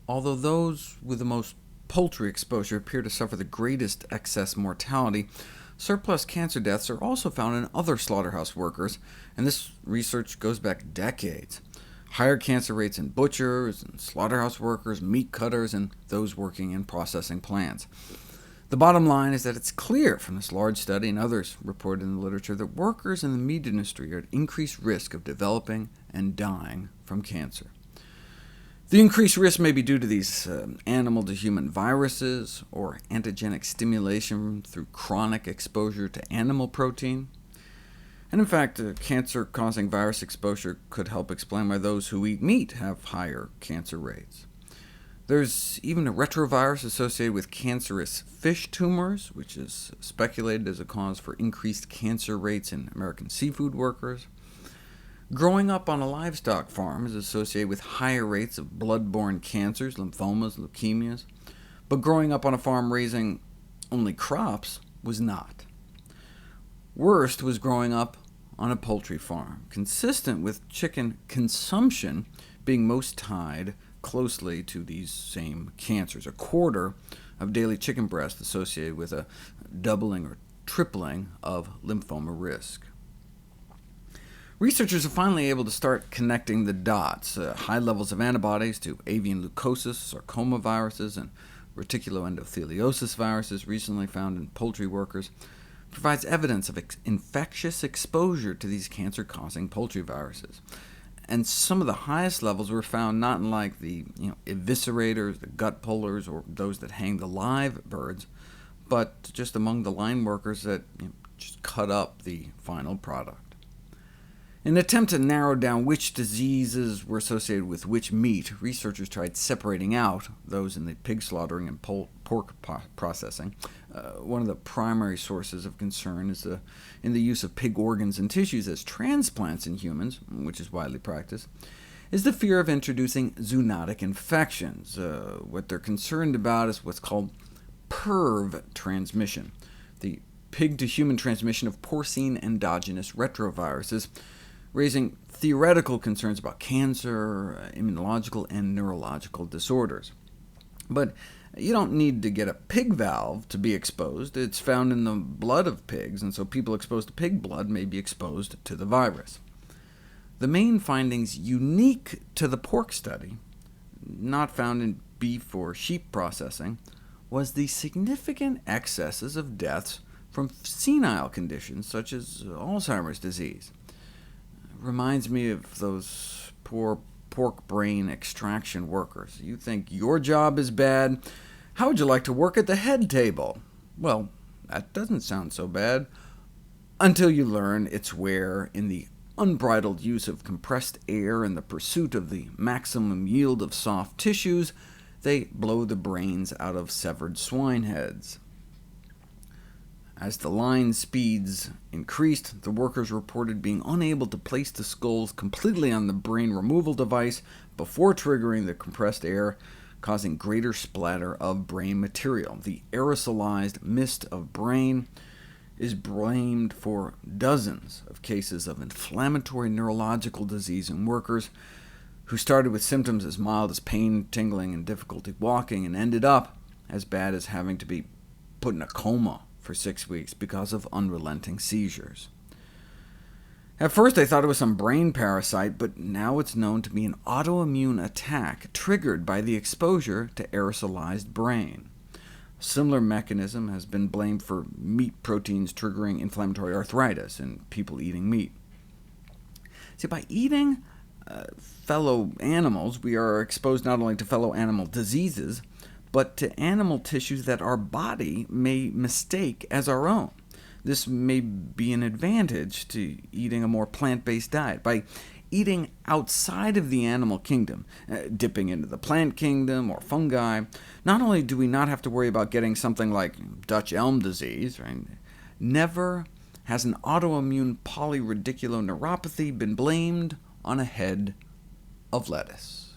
although those with the most poultry exposure appear to suffer the greatest excess mortality, surplus cancer deaths are also found in other slaughterhouse workers, and this research goes back decades. Higher cancer rates in butchers, and slaughterhouse workers, meat cutters, and those working in processing plants. The bottom line is that it's clear from this large study and others reported in the literature that workers in the meat industry are at increased risk of developing and dying from cancer. The increased risk may be due to these animal-to-human viruses, or antigenic stimulation through chronic exposure to animal protein. And in fact, cancer-causing virus exposure could help explain why those who eat meat have higher cancer rates. There's even a retrovirus associated with cancerous fish tumors, which is speculated as a cause for increased cancer rates in American seafood workers. Growing up on a livestock farm is associated with higher rates of blood-borne cancers, lymphomas, leukemias, but growing up on a farm raising only crops was not. Worst was growing up on a poultry farm, consistent with chicken consumption being most tied closely to these same cancers. A quarter of daily chicken breast associated with a doubling or tripling of lymphoma risk. Researchers are finally able to start connecting the dots. High levels of antibodies to avian leukosis, sarcoma viruses, and reticuloendotheliosis viruses recently found in poultry workers provides evidence of infectious exposure to these cancer-causing poultry viruses. And some of the highest levels were found not in like the eviscerators, the gut pullers, or those that hang the live birds, but just among the line workers that just cut up the final product. In an attempt to narrow down which diseases were associated with which meat, researchers tried separating out those in the pig slaughtering and pork processing. One of the primary sources of concern is in the use of pig organs and tissues as transplants in humans, which is widely practiced, is the fear of introducing zoonotic infections. What they're concerned about is what's called PERV transmission, the pig-to-human transmission of porcine endogenous retroviruses, raising theoretical concerns about cancer, immunological, and neurological disorders. But you don't need to get a pig valve to be exposed. It's found in the blood of pigs, and so people exposed to pig blood may be exposed to the virus. The main findings unique to the pork study, not found in beef or sheep processing, was the significant excesses of deaths from senile conditions such as Alzheimer's disease. Reminds me of those poor pork brain extraction workers. You think your job is bad? How would you like to work at the head table? Well, that doesn't sound so bad, until you learn it's where, in the unbridled use of compressed air and the pursuit of the maximum yield of soft tissues, they blow the brains out of severed swine heads. As the line speeds increased, the workers reported being unable to place the skulls completely on the brain removal device before triggering the compressed air, causing greater splatter of brain material. The aerosolized mist of brain is blamed for dozens of cases of inflammatory neurological disease in workers who started with symptoms as mild as pain, tingling, and difficulty walking, and ended up as bad as having to be put in a coma for 6 weeks because of unrelenting seizures. At first I thought it was some brain parasite, but now it's known to be an autoimmune attack triggered by the exposure to aerosolized brain. A similar mechanism has been blamed for meat proteins triggering inflammatory arthritis in people eating meat. See, by eating fellow animals, we are exposed not only to fellow animal diseases, but to animal tissues that our body may mistake as our own. This may be an advantage to eating a more plant-based diet. By eating outside of the animal kingdom, dipping into the plant kingdom or fungi, not only do we not have to worry about getting something like Dutch elm disease, right? Never has an autoimmune polyradiculoneuropathy been blamed on a head of lettuce.